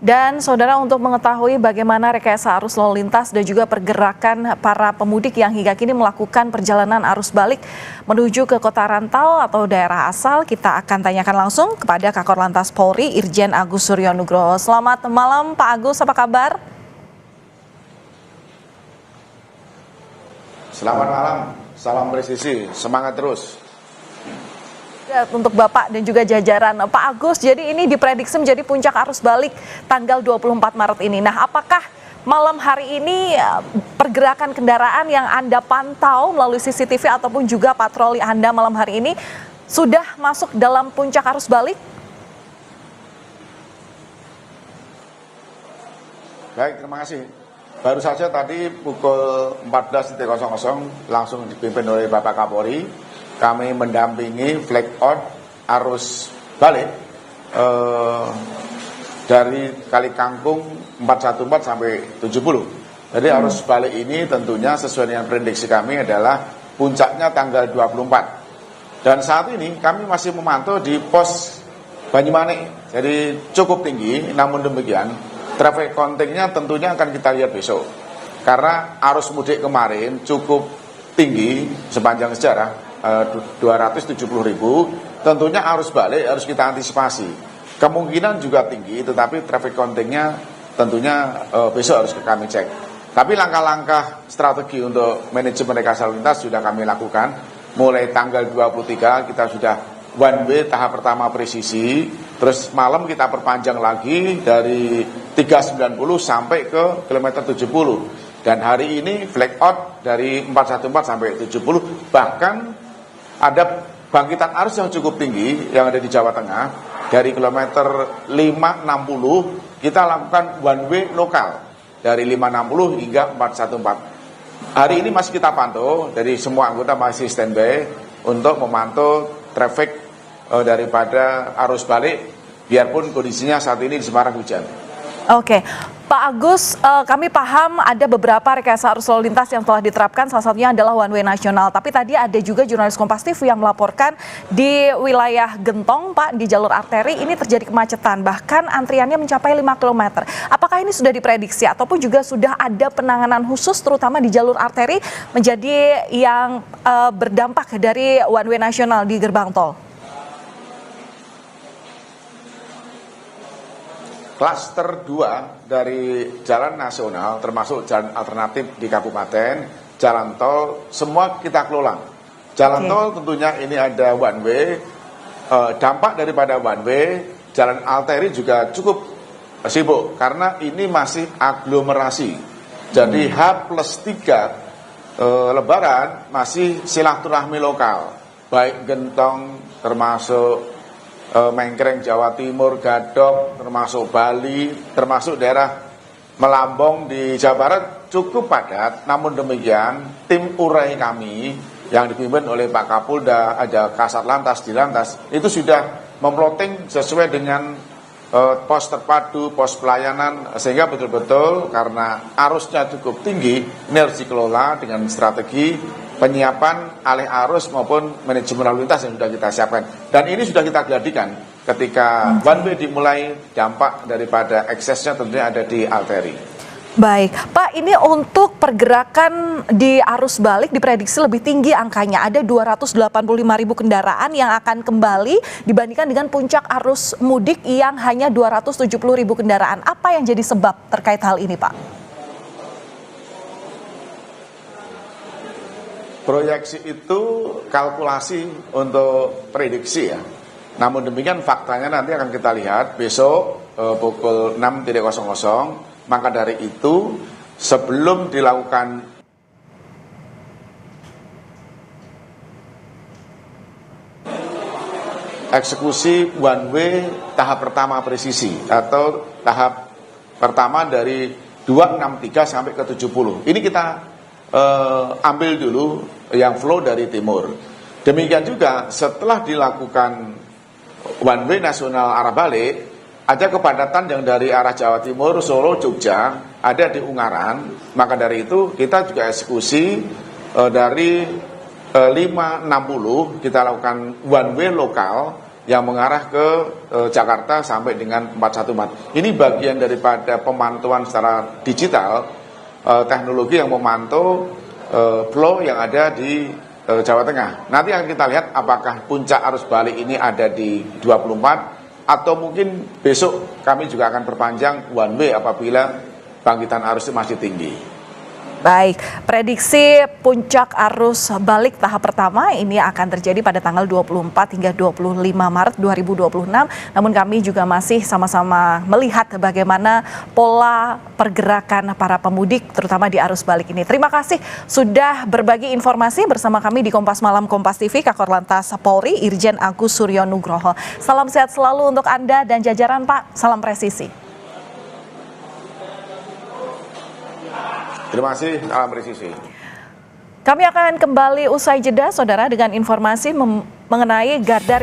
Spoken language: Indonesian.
Dan saudara, untuk mengetahui bagaimana rekayasa arus lalu lintas dan juga pergerakan para pemudik yang hingga kini melakukan perjalanan arus balik menuju ke kota rantau atau daerah asal, kita akan tanyakan langsung kepada Kakor Lantas Polri Irjen Agus Suryo Nugroho. Selamat malam Pak Agus, apa kabar? Selamat malam, salam presisi, semangat terus. Untuk Bapak dan juga jajaran Pak Agus, jadi ini diprediksi menjadi puncak arus balik tanggal 24 Maret ini. Nah, apakah malam hari ini pergerakan kendaraan yang Anda pantau melalui CCTV ataupun juga patroli Anda malam hari ini sudah masuk dalam puncak arus balik? Baik, terima kasih. Baru saja tadi pukul 14.00 langsung dipimpin oleh Bapak Kapolri. Kami mendampingi flag out arus balik dari Kali Kangkung 414 sampai 70. Jadi arus balik ini tentunya sesuai dengan prediksi kami adalah puncaknya tanggal 24. Dan saat ini kami masih memantau di pos Banyumanik. Jadi cukup tinggi, namun demikian traffic counting-nya tentunya akan kita lihat besok. Karena arus mudik kemarin cukup tinggi sepanjang sejarah. 270.000, tentunya arus balik harus kita antisipasi. Kemungkinan juga tinggi, tetapi traffic counting-nya tentunya besok harus kami cek. Tapi langkah-langkah strategi untuk manajemen rekayasa lalu lintas sudah kami lakukan. Mulai tanggal 23 kita sudah one way tahap pertama presisi, terus malam kita perpanjang lagi dari 390 sampai ke kilometer 70. Dan hari ini flag out dari 414 sampai 70, bahkan ada bangkitan arus yang cukup tinggi yang ada di Jawa Tengah. Dari kilometer 560 kita lakukan one way lokal dari 560 hingga 414. Hari ini masih kita pantau, dari semua anggota masih standby untuk memantau traffic daripada arus balik, biarpun kondisinya saat ini di Semarang hujan. Oke, Pak Agus, kami paham ada beberapa rekayasa arus lalu lintas yang telah diterapkan, salah satunya adalah one way nasional. Tapi tadi ada juga jurnalis Kompas TV yang melaporkan di wilayah Gentong, Pak, di jalur arteri ini terjadi kemacetan, bahkan antriannya mencapai 5 km. Apakah ini sudah diprediksi ataupun juga sudah ada penanganan khusus terutama di jalur arteri menjadi yang berdampak dari one way nasional di gerbang tol? Klaster 2 dari jalan nasional termasuk jalan alternatif di kabupaten, jalan tol, semua kita kelola. Jalan tol tentunya ini ada one way, dampak daripada one way, jalan arteri juga cukup sibuk karena ini masih aglomerasi. Jadi H+3 Lebaran masih silaturahmi lokal, baik Gentong termasuk Mengkreng Jawa Timur, Gadok, termasuk Bali, termasuk daerah Melambong di Jawa Barat cukup padat. Namun demikian tim urai kami yang dipimpin oleh Pak Kapolda, ada Kasat Lantas di Lantas, itu sudah memplotting sesuai dengan pos terpadu, pos pelayanan, sehingga betul-betul karena arusnya cukup tinggi, ini harus dikelola dengan strategi penyiapan alih arus maupun manajemen lalu lintas yang sudah kita siapkan. Dan ini sudah kita gladikan ketika one way dimulai, dampak daripada eksesnya tentunya ada di arteri. Baik, Pak, ini untuk pergerakan di arus balik diprediksi lebih tinggi angkanya. Ada 285.000 kendaraan yang akan kembali dibandingkan dengan puncak arus mudik yang hanya 270.000 kendaraan. Apa yang jadi sebab terkait hal ini, Pak? Proyeksi itu kalkulasi untuk prediksi ya. Namun demikian faktanya nanti akan kita lihat besok pukul 6.00. Maka dari itu sebelum dilakukan eksekusi one way tahap pertama presisi atau tahap pertama dari 263 sampai ke 70. Ini kita ambil dulu yang flow dari timur. Demikian juga setelah dilakukan one way nasional arah balik, ada kepadatan yang dari arah Jawa Timur, Solo, Jogja, ada di Ungaran. Maka dari itu kita juga eksekusi dari 560 kita lakukan one way lokal yang mengarah ke Jakarta sampai dengan 414. Ini bagian daripada pemantauan secara digital, teknologi yang memantau flow yang ada di Jawa Tengah. Nanti akan kita lihat apakah puncak arus balik ini ada di 24 atau mungkin besok kami juga akan perpanjang one way apabila bangkitan arus itu masih tinggi. Baik, prediksi puncak arus balik tahap pertama ini akan terjadi pada tanggal 24 hingga 25 Maret 2026. Namun kami juga masih sama-sama melihat bagaimana pola pergerakan para pemudik terutama di arus balik ini. Terima kasih sudah berbagi informasi bersama kami di Kompas Malam Kompas TV, Kakor Lantas Polri Irjen Agus Suryo Nugroho. Salam sehat selalu untuk Anda dan jajaran Pak, salam presisi. Terima kasih, salam presisi. Kami akan kembali usai jeda, saudara, dengan informasi mengenai Garda